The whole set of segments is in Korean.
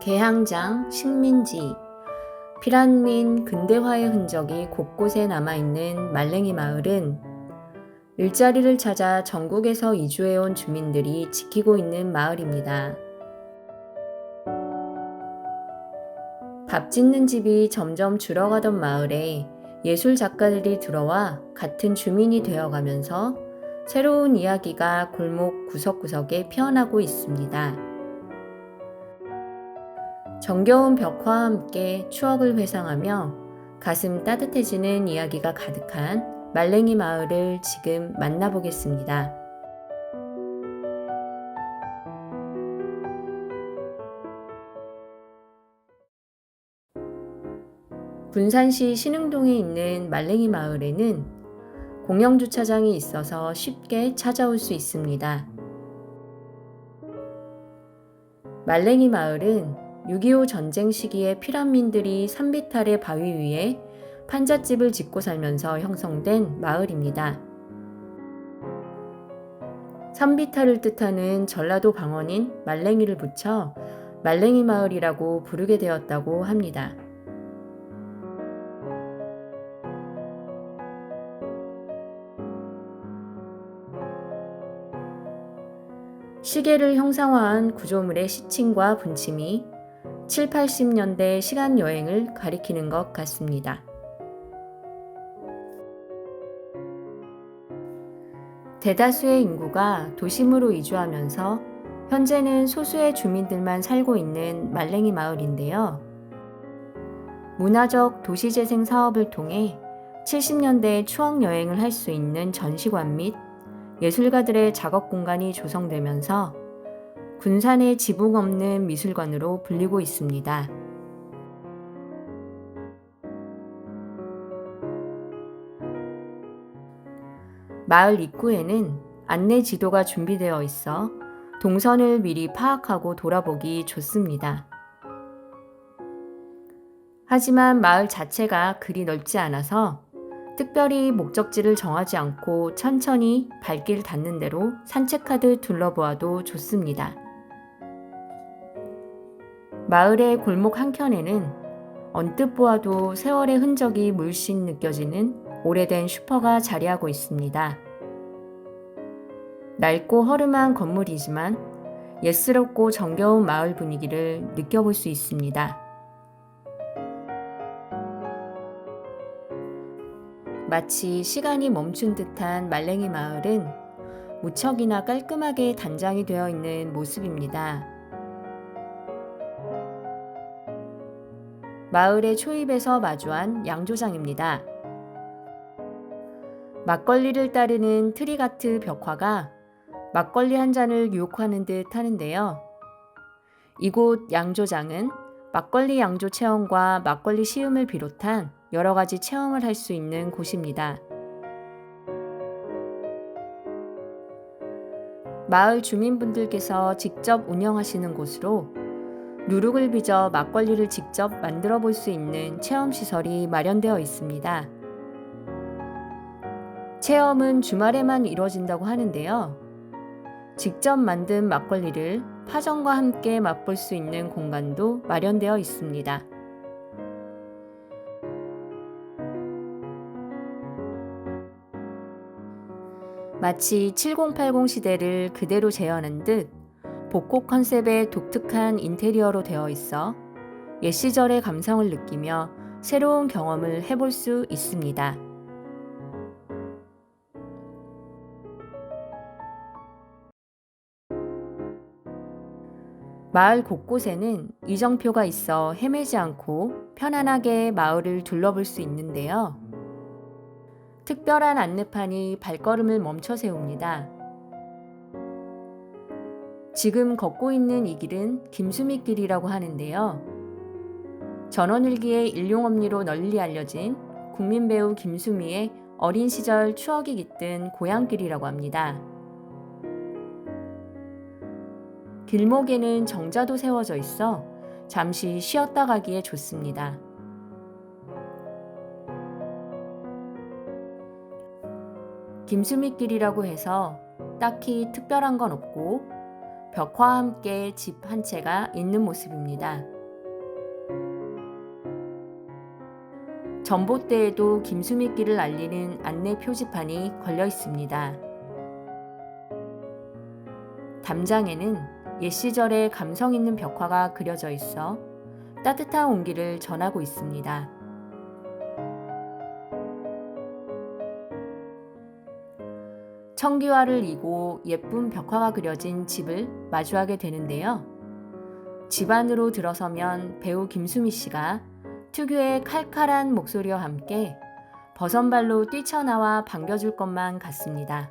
개항장, 식민지, 피란민 근대화의 흔적이 곳곳에 남아있는 말랭이 마을은 일자리를 찾아 전국에서 이주해온 주민들이 지키고 있는 마을입니다. 밥 짓는 집이 점점 줄어가던 마을에 예술 작가들이 들어와 같은 주민이 되어가면서 새로운 이야기가 골목 구석구석에 피어나고 있습니다. 정겨운 벽화와 함께 추억을 회상하며 가슴 따뜻해지는 이야기가 가득한 말랭이 마을을 지금 만나보겠습니다. 군산시 신흥동에 있는 말랭이 마을에는 공영주차장이 있어서 쉽게 찾아올 수 있습니다. 말랭이 마을은 6.25 전쟁 시기에 피란민들이 산비탈의 바위 위에 판잣집을 짓고 살면서 형성된 마을입니다. 산비탈을 뜻하는 전라도 방언인 말랭이를 붙여 말랭이 마을이라고 부르게 되었다고 합니다. 시계를 형상화한 구조물의 시침과 분침이 7, 80년대 시간 여행을 가리키는 것 같습니다. 대다수의 인구가 도심으로 이주하면서 현재는 소수의 주민들만 살고 있는 말랭이 마을인데요. 문화적 도시재생 사업을 통해 70년대의 추억 여행을 할 수 있는 전시관 및 예술가들의 작업 공간이 조성되면서 군산의 지붕 없는 미술관으로 불리고 있습니다. 마을 입구에는 안내 지도가 준비되어 있어 동선을 미리 파악하고 돌아보기 좋습니다. 하지만 마을 자체가 그리 넓지 않아서 특별히 목적지를 정하지 않고 천천히 발길 닿는 대로 산책하듯 둘러보아도 좋습니다. 마을의 골목 한켠에는 언뜻 보아도 세월의 흔적이 물씬 느껴지는 오래된 슈퍼가 자리하고 있습니다. 낡고 허름한 건물이지만 옛스럽고 정겨운 마을 분위기를 느껴볼 수 있습니다. 마치 시간이 멈춘 듯한 말랭이 마을은 무척이나 깔끔하게 단장이 되어 있는 모습입니다. 마을의 초입에서 마주한 양조장입니다. 막걸리를 따르는 트리가트 벽화가 막걸리 한 잔을 유혹하는 듯 하는데요. 이곳 양조장은 막걸리 양조 체험과 막걸리 시음을 비롯한 여러 가지 체험을 할 수 있는 곳입니다. 마을 주민분들께서 직접 운영하시는 곳으로 누룩을 빚어 막걸리를 직접 만들어 볼 수 있는 체험시설이 마련되어 있습니다. 체험은 주말에만 이루어진다고 하는데요. 직접 만든 막걸리를 파전과 함께 맛볼 수 있는 공간도 마련되어 있습니다. 마치 7080 시대를 그대로 재현한 듯 복고 컨셉의 독특한 인테리어로 되어 있어 옛 시절의 감성을 느끼며 새로운 경험을 해볼 수 있습니다. 마을 곳곳에는 이정표가 있어 헤매지 않고 편안하게 마을을 둘러볼 수 있는데요. 특별한 안내판이 발걸음을 멈춰 세웁니다. 지금 걷고 있는 이 길은 김수미길이라고 하는데요. 전원일기의 일용엄니로 널리 알려진 국민배우 김수미의 어린 시절 추억이 깃든 고향길이라고 합니다. 길목에는 정자도 세워져 있어 잠시 쉬었다 가기에 좋습니다. 김수미길이라고 해서 딱히 특별한 건 없고 벽화와 함께 집 한 채가 있는 모습입니다. 전봇대에도 김수미길을 알리는 안내 표지판이 걸려 있습니다. 담장에는 옛 시절의 감성 있는 벽화가 그려져 있어 따뜻한 온기를 전하고 있습니다. 청기화를 이고 예쁜 벽화가 그려진 집을 마주하게 되는데요. 집 안으로 들어서면 배우 김수미 씨가 특유의 칼칼한 목소리와 함께 버선발로 뛰쳐나와 반겨줄 것만 같습니다.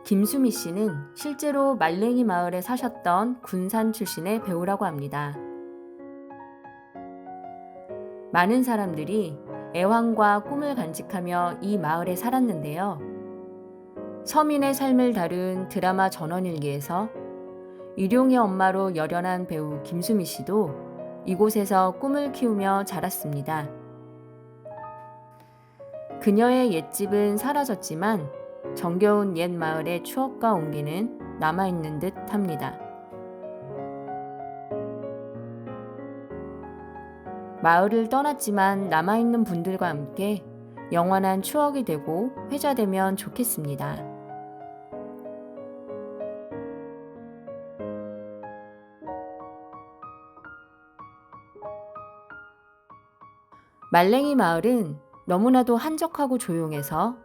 김수미 씨는 실제로 말랭이 마을에 사셨던 군산 출신의 배우라고 합니다. 많은 사람들이 애환과 꿈을 간직하며 이 마을에 살았는데요. 서민의 삶을 다룬 드라마 전원일기에서 일용의 엄마로 열연한 배우 김수미 씨도 이곳에서 꿈을 키우며 자랐습니다. 그녀의 옛집은 사라졌지만 정겨운 옛 마을의 추억과 온기는 남아있는 듯 합니다. 마을을 떠났지만 남아있는 분들과 함께 영원한 추억이 되고 회자되면 좋겠습니다. 말랭이 마을은 너무나도 한적하고 조용해서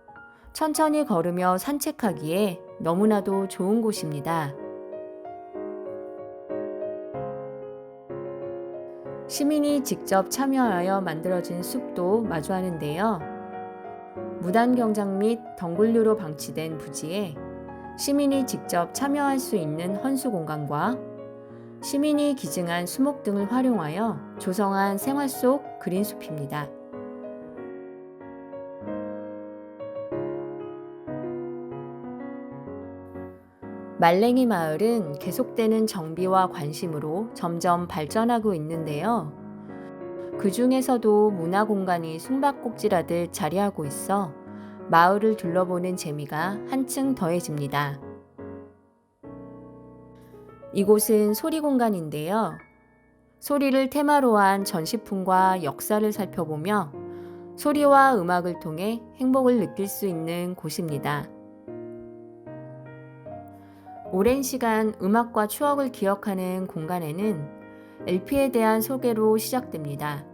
천천히 걸으며 산책하기에 너무나도 좋은 곳입니다. 시민이 직접 참여하여 만들어진 숲도 마주하는데요. 무단경작 및 덩굴류로 방치된 부지에 시민이 직접 참여할 수 있는 헌수 공간과 시민이 기증한 수목 등을 활용하여 조성한 생활 속 그린숲입니다. 말랭이 마을은 계속되는 정비와 관심으로 점점 발전하고 있는데요. 그 중에서도 문화공간이 숨바꼭질하듯 자리하고 있어 마을을 둘러보는 재미가 한층 더해집니다. 이곳은 소리공간인데요. 소리를 테마로 한 전시품과 역사를 살펴보며 소리와 음악을 통해 행복을 느낄 수 있는 곳입니다. 오랜 시간 음악과 추억을 기억하는 공간에는 LP에 대한 소개로 시작됩니다.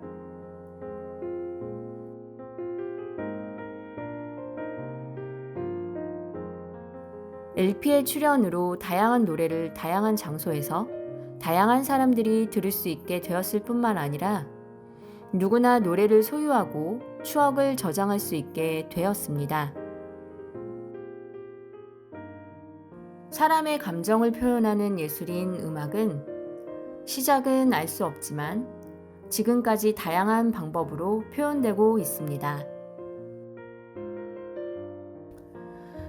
LP의 출연으로 다양한 노래를 다양한 장소에서 다양한 사람들이 들을 수 있게 되었을 뿐만 아니라 누구나 노래를 소유하고 추억을 저장할 수 있게 되었습니다. 사람의 감정을 표현하는 예술인 음악은 시작은 알 수 없지만 지금까지 다양한 방법으로 표현되고 있습니다.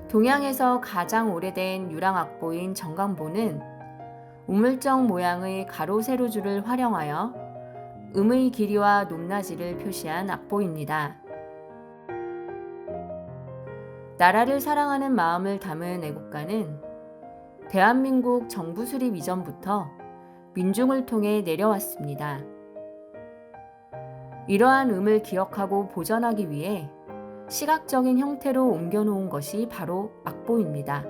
동양에서 가장 오래된 유랑악보인 정강보는 우물정 모양의 가로 세로줄을 활용하여 음의 길이와 높낮이를 표시한 악보입니다. 나라를 사랑하는 마음을 담은 애국가는 대한민국 정부 수립 이전부터 민중을 통해 내려왔습니다. 이러한 음을 기억하고 보존하기 위해 시각적인 형태로 옮겨놓은 것이 바로 악보입니다.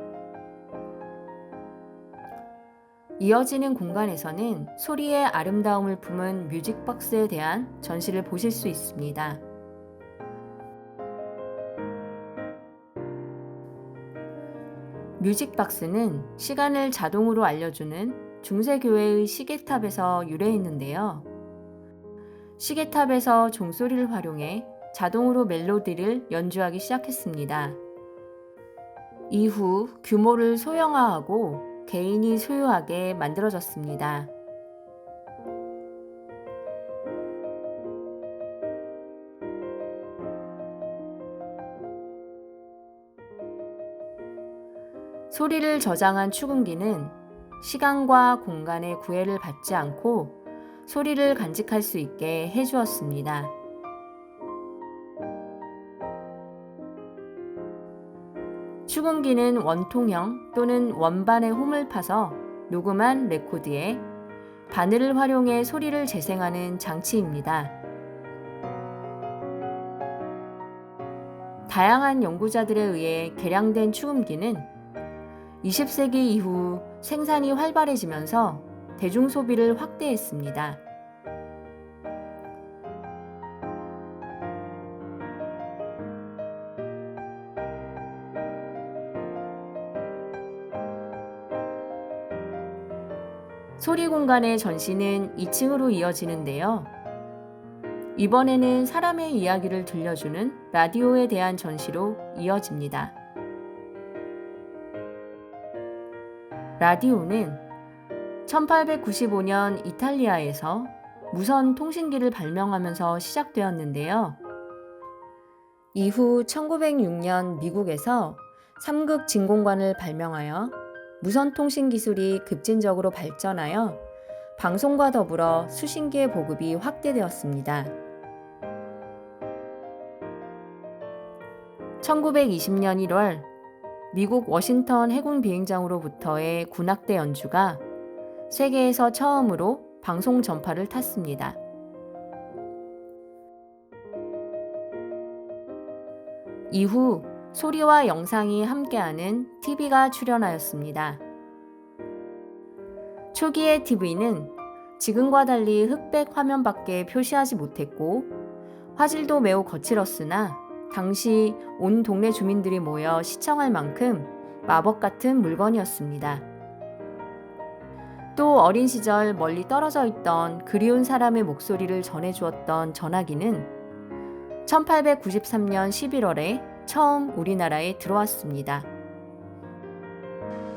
이어지는 공간에서는 소리의 아름다움을 품은 뮤직박스에 대한 전시를 보실 수 있습니다. 뮤직박스는 시간을 자동으로 알려주는 중세교회의 시계탑에서 유래했는데요. 시계탑에서 종소리를 활용해 자동으로 멜로디를 연주하기 시작했습니다. 이후 규모를 소형화하고 개인이 소유하게 만들어졌습니다. 소리를 저장한 축음기는 시간과 공간의 구애를 받지 않고 소리를 간직할 수 있게 해주었습니다. 축음기는 원통형 또는 원반의 홈을 파서 녹음한 레코드에 바늘을 활용해 소리를 재생하는 장치입니다. 다양한 연구자들에 의해 개량된 축음기는 20세기 이후 생산이 활발해지면서 대중 소비를 확대했습니다. 소리 공간의 전시는 2층으로 이어지는데요. 이번에는 사람의 이야기를 들려주는 라디오에 대한 전시로 이어집니다. 라디오는 1895년 이탈리아에서 무선 통신기를 발명하면서 시작되었는데요. 이후 1906년 미국에서 삼극 진공관을 발명하여 무선 통신 기술이 급진적으로 발전하여 방송과 더불어 수신기의 보급이 확대되었습니다. 1920년 1월 미국 워싱턴 해군 비행장으로부터의 군악대 연주가 세계에서 처음으로 방송 전파를 탔습니다. 이후 소리와 영상이 함께하는 TV가 출현하였습니다. 초기의 TV는 지금과 달리 흑백 화면밖에 표시하지 못했고 화질도 매우 거칠었으나 당시 온 동네 주민들이 모여 시청할 만큼 마법 같은 물건이었습니다. 또 어린 시절 멀리 떨어져 있던 그리운 사람의 목소리를 전해주었던 전화기는 1893년 11월에 처음 우리나라에 들어왔습니다.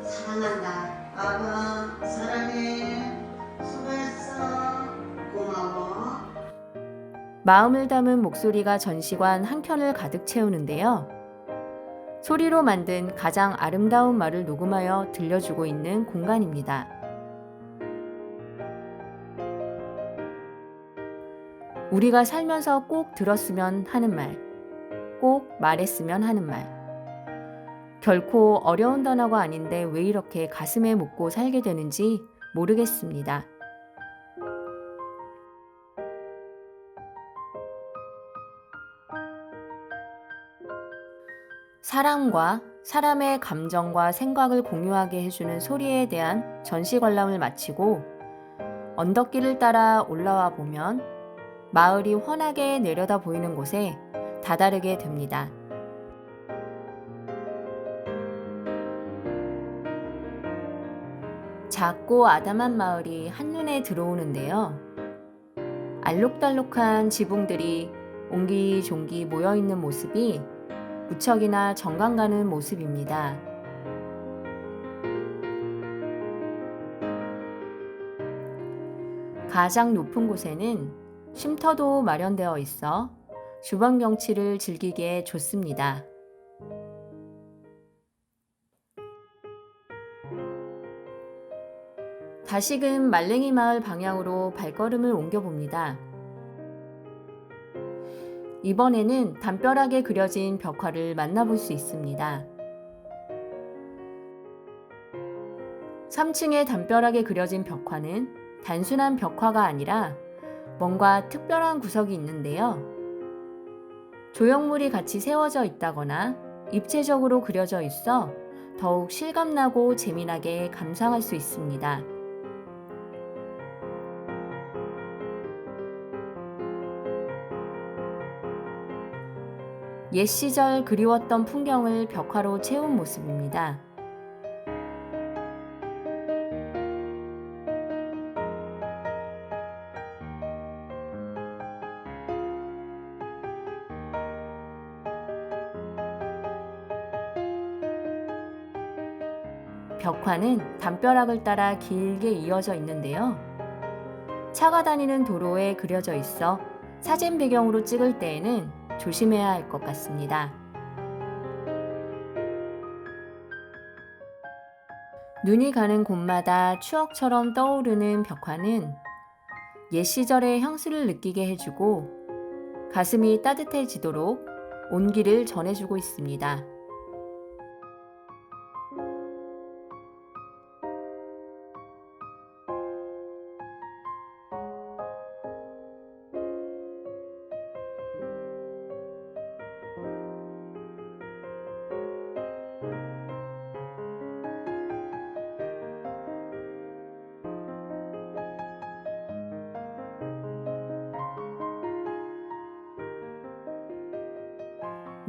사랑한다. 아빠 사랑해. 수고했어. 고마워. 마음을 담은 목소리가 전시관 한켠을 가득 채우는데요. 소리로 만든 가장 아름다운 말을 녹음하여 들려주고 있는 공간입니다. 우리가 살면서 꼭 들었으면 하는 말, 꼭 말했으면 하는 말. 결코 어려운 단어가 아닌데 왜 이렇게 가슴에 묻고 살게 되는지 모르겠습니다. 사람과 사람의 감정과 생각을 공유하게 해주는 소리에 대한 전시 관람을 마치고 언덕길을 따라 올라와 보면 마을이 환하게 내려다 보이는 곳에 다다르게 됩니다. 작고 아담한 마을이 한눈에 들어오는데요. 알록달록한 지붕들이 옹기종기 모여있는 모습이 무척이나 정감 가는 모습입니다. 가장 높은 곳에는 쉼터도 마련되어 있어 주변 경치를 즐기기에 좋습니다. 다시금 말랭이 마을 방향으로 발걸음을 옮겨봅니다. 이번에는 담벼락에 그려진 벽화를 만나볼 수 있습니다. 3층의 담벼락에 그려진 벽화는 단순한 벽화가 아니라 뭔가 특별한 구석이 있는데요. 조형물이 같이 세워져 있다거나 입체적으로 그려져 있어 더욱 실감나고 재미나게 감상할 수 있습니다. 옛 시절 그리웠던 풍경을 벽화로 채운 모습입니다. 벽화는 담벼락을 따라 길게 이어져 있는데요. 차가 다니는 도로에 그려져 있어 사진 배경으로 찍을 때에는 조심해야 할 것 같습니다. 눈이 가는 곳마다 추억처럼 떠오르는 벽화는 옛 시절의 향수를 느끼게 해주고 가슴이 따뜻해지도록 온기를 전해주고 있습니다.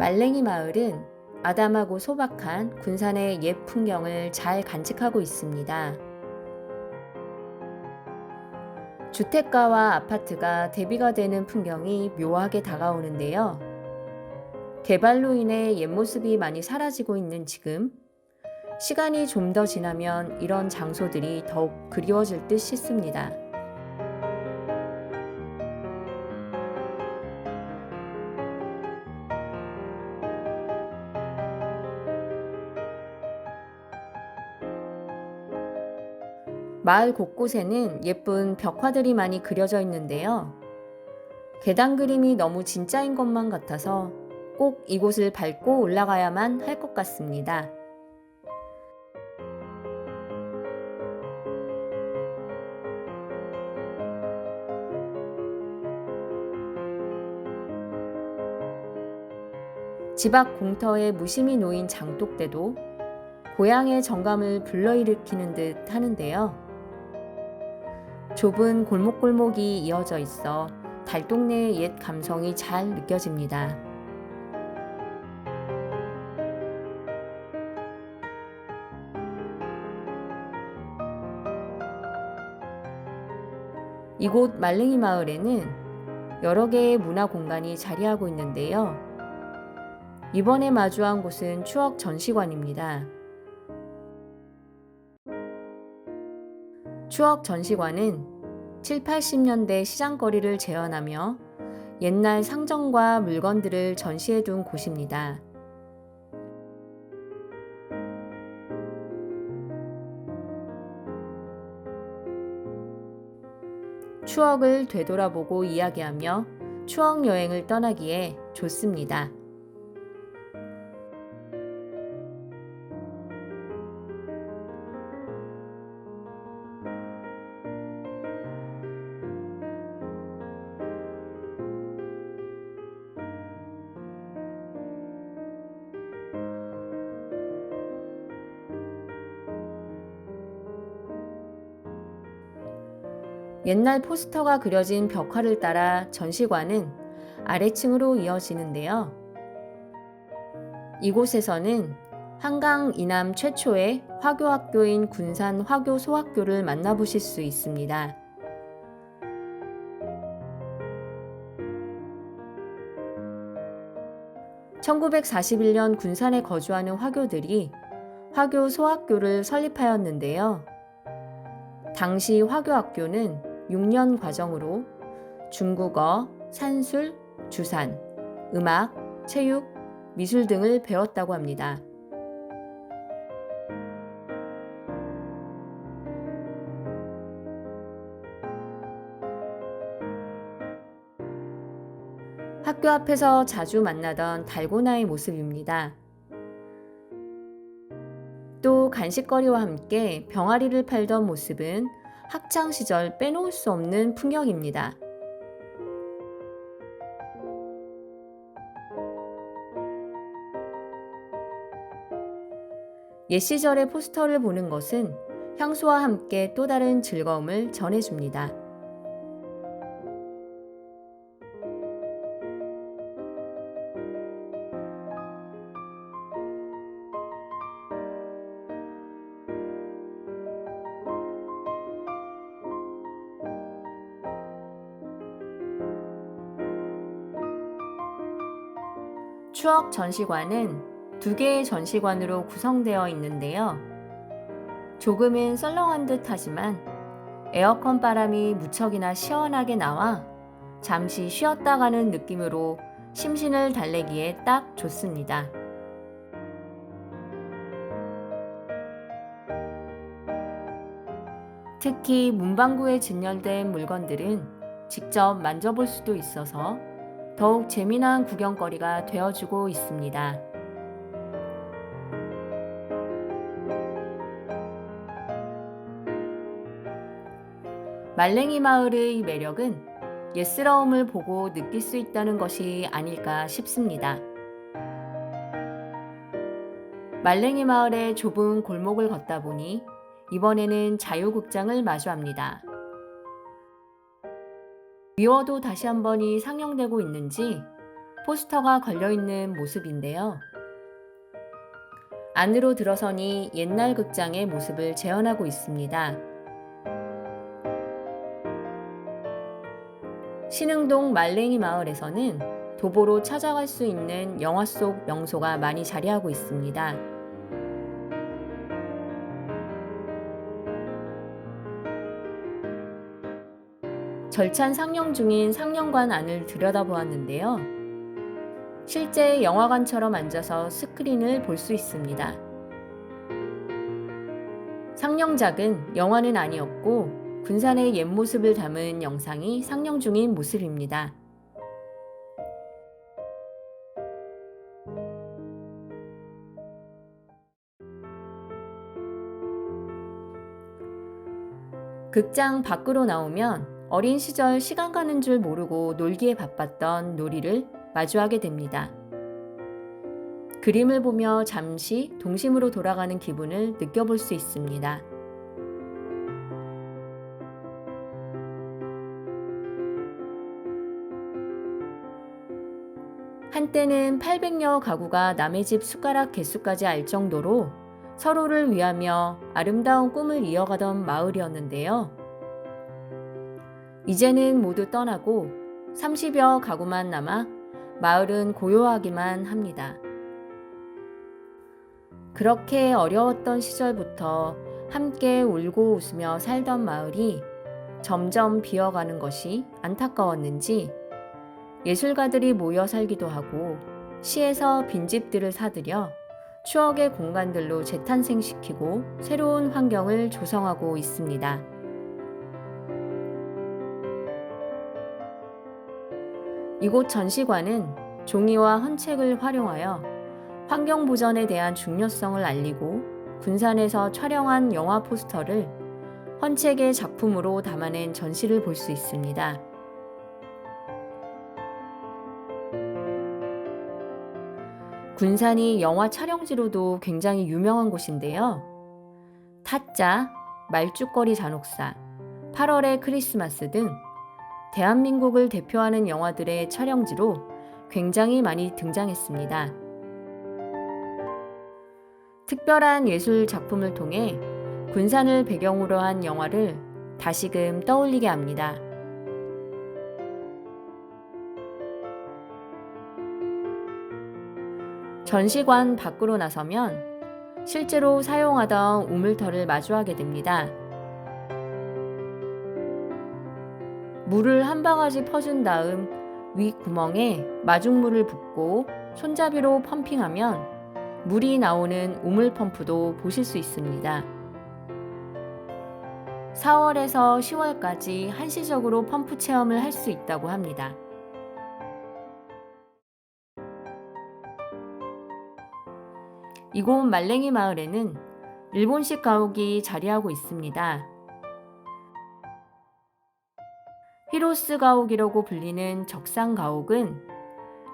말랭이 마을은 아담하고 소박한 군산의 옛 풍경을 잘 간직하고 있습니다. 주택가와 아파트가 대비가 되는 풍경이 묘하게 다가오는데요. 개발로 인해 옛 모습이 많이 사라지고 있는 지금, 시간이 좀 더 지나면 이런 장소들이 더욱 그리워질 듯 싶습니다. 마을 곳곳에는 예쁜 벽화들이 많이 그려져 있는데요. 계단 그림이 너무 진짜인 것만 같아서 꼭 이곳을 밟고 올라가야만 할 것 같습니다. 집 앞 공터에 무심히 놓인 장독대도 고향의 정감을 불러일으키는 듯 하는데요. 좁은 골목골목이 이어져 있어 달동네의 옛 감성이 잘 느껴집니다. 이곳 말랭이 마을에는 여러 개의 문화 공간이 자리하고 있는데요. 이번에 마주한 곳은 추억 전시관입니다. 추억 전시관은 7, 80년대 시장거리를 재현하며 옛날 상점과 물건들을 전시해둔 곳입니다. 추억을 되돌아보고 이야기하며 추억 여행을 떠나기에 좋습니다. 옛날 포스터가 그려진 벽화를 따라 전시관은 아래층으로 이어지는데요. 이곳에서는 한강 이남 최초의 화교학교인 군산 화교소학교를 만나보실 수 있습니다. (1941년) 군산에 거주하는 화교들이 화교소학교를 설립하였는데요. 당시 화교학교는 6년 과정으로 중국어, 산술, 주산, 음악, 체육, 미술 등을 배웠다고 합니다. 학교 앞에서 자주 만나던 달고나의 모습입니다. 또 간식거리와 함께 병아리를 팔던 모습은 학창시절 빼놓을 수 없는 풍경입니다. 옛 시절의 포스터를 보는 것은 향수와 함께 또 다른 즐거움을 전해줍니다. 추억 전시관은 2개의 전시관으로 구성되어 있는데요. 조금은 썰렁한 듯 하지만 에어컨 바람이 무척이나 시원하게 나와 잠시 쉬었다 가는 느낌으로 심신을 달래기에 딱 좋습니다. 특히 문방구에 진열된 물건들은 직접 만져볼 수도 있어서 더욱 재미난 구경거리가 되어주고 있습니다. 말랭이 마을의 매력은 옛스러움을 보고 느낄 수 있다는 것이 아닐까 싶습니다. 말랭이 마을의 좁은 골목을 걷다 보니 이번에는 자유극장을 마주합니다. 미워도 다시 한 번이 상영되고 있는지 포스터가 걸려있는 모습인데요. 안으로 들어서니 옛날 극장의 모습을 재현하고 있습니다. 신흥동 말랭이 마을에서는 도보로 찾아갈 수 있는 영화 속 명소가 많이 자리하고 있습니다. 절찬 상영 중인 상영관 안을 들여다보았는데요. 실제 영화관처럼 앉아서 스크린을 볼 수 있습니다. 상영작은 영화는 아니었고 군산의 옛 모습을 담은 영상이 상영 중인 모습입니다. 극장 밖으로 나오면 어린 시절 시간 가는 줄 모르고 놀기에 바빴던 놀이를 마주하게 됩니다. 그림을 보며 잠시 동심으로 돌아가는 기분을 느껴볼 수 있습니다. 한때는 800여 가구가 남의 집 숟가락 개수까지 알 정도로 서로를 위하며 아름다운 꿈을 이어가던 마을이었는데요. 이제는 모두 떠나고 30여 가구만 남아 마을은 고요하기만 합니다. 그렇게 어려웠던 시절부터 함께 울고 웃으며 살던 마을이 점점 비어가는 것이 안타까웠는지 예술가들이 모여 살기도 하고 시에서 빈집들을 사들여 추억의 공간들로 재탄생시키고 새로운 환경을 조성하고 있습니다. 이곳 전시관은 종이와 헌책을 활용하여 환경보전에 대한 중요성을 알리고 군산에서 촬영한 영화 포스터를 헌책의 작품으로 담아낸 전시를 볼 수 있습니다. 군산이 영화 촬영지로도 굉장히 유명한 곳인데요. 타짜, 말죽거리 잔혹사, 8월의 크리스마스 등 대한민국을 대표하는 영화들의 촬영지로 굉장히 많이 등장했습니다. 특별한 예술 작품을 통해 군산을 배경으로 한 영화를 다시금 떠올리게 합니다. 전시관 밖으로 나서면 실제로 사용하던 우물터를 마주하게 됩니다. 물을 한 바가지 퍼준 다음 위 구멍에 마중물을 붓고 손잡이로 펌핑하면 물이 나오는 우물 펌프도 보실 수 있습니다. 4월에서 10월까지 한시적으로 펌프 체험을 할 수 있다고 합니다. 이곳 말랭이 마을에는 일본식 가옥이 자리하고 있습니다. 히로스 가옥이라고 불리는 적상 가옥은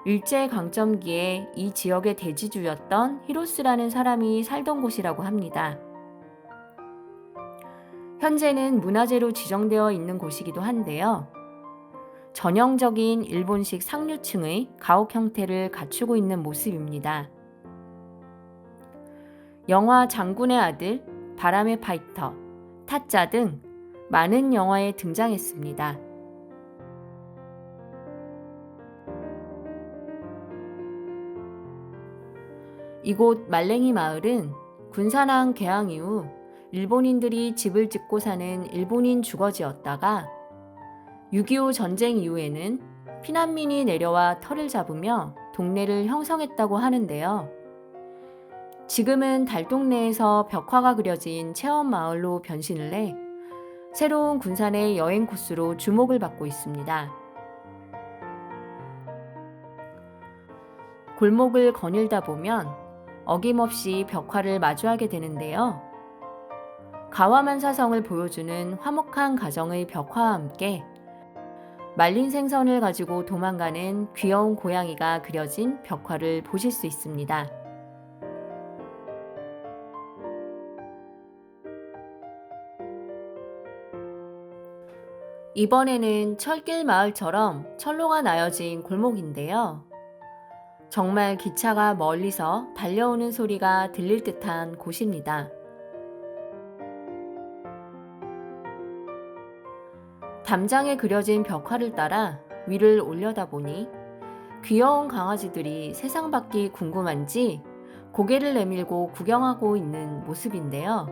일제강점기에 이 지역의 대지주였던 히로스라는 사람이 살던 곳이라고 합니다. 현재는 문화재로 지정되어 있는 곳이기도 한데요. 전형적인 일본식 상류층의 가옥 형태를 갖추고 있는 모습입니다. 영화 장군의 아들, 바람의 파이터, 타짜 등 많은 영화에 등장했습니다. 이곳 말랭이 마을은 군산항 개항 이후 일본인들이 집을 짓고 사는 일본인 주거지였다가 6.25 전쟁 이후에는 피난민이 내려와 터를 잡으며 동네를 형성했다고 하는데요. 지금은 달동네에서 벽화가 그려진 체험마을로 변신을 해 새로운 군산의 여행 코스로 주목을 받고 있습니다. 골목을 거닐다 보면 어김없이 벽화를 마주하게 되는데요. 가와만사성을 보여주는 화목한 가정의 벽화와 함께 말린 생선을 가지고 도망가는 귀여운 고양이가 그려진 벽화를 보실 수 있습니다. 이번에는 철길 마을처럼 철로가 나여진 골목인데요. 정말 기차가 멀리서 달려오는 소리가 들릴 듯한 곳입니다. 담장에 그려진 벽화를 따라 위를 올려다보니 귀여운 강아지들이 세상 밖이 궁금한지 고개를 내밀고 구경하고 있는 모습인데요.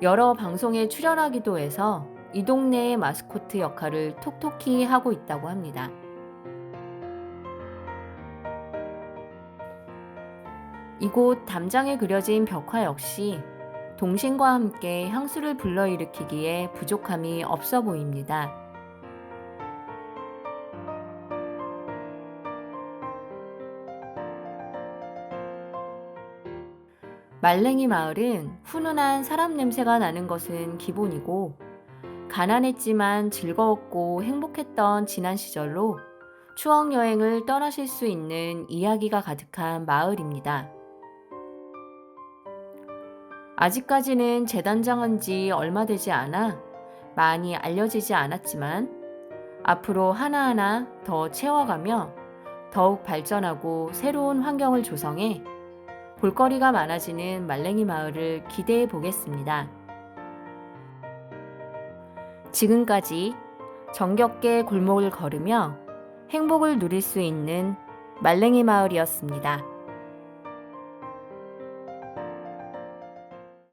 여러 방송에 출연하기도 해서 이 동네의 마스코트 역할을 톡톡히 하고 있다고 합니다. 이곳 담장에 그려진 벽화 역시 동심과 함께 향수를 불러일으키기에 부족함이 없어 보입니다. 말랭이 마을은 훈훈한 사람 냄새가 나는 것은 기본이고, 가난했지만 즐거웠고 행복했던 지난 시절로 추억 여행을 떠나실 수 있는 이야기가 가득한 마을입니다. 아직까지는 재단장한 지 얼마 되지 않아 많이 알려지지 않았지만 앞으로 하나하나 더 채워가며 더욱 발전하고 새로운 환경을 조성해 볼거리가 많아지는 말랭이 마을을 기대해 보겠습니다. 지금까지 정겹게 골목을 걸으며 행복을 누릴 수 있는 말랭이 마을이었습니다.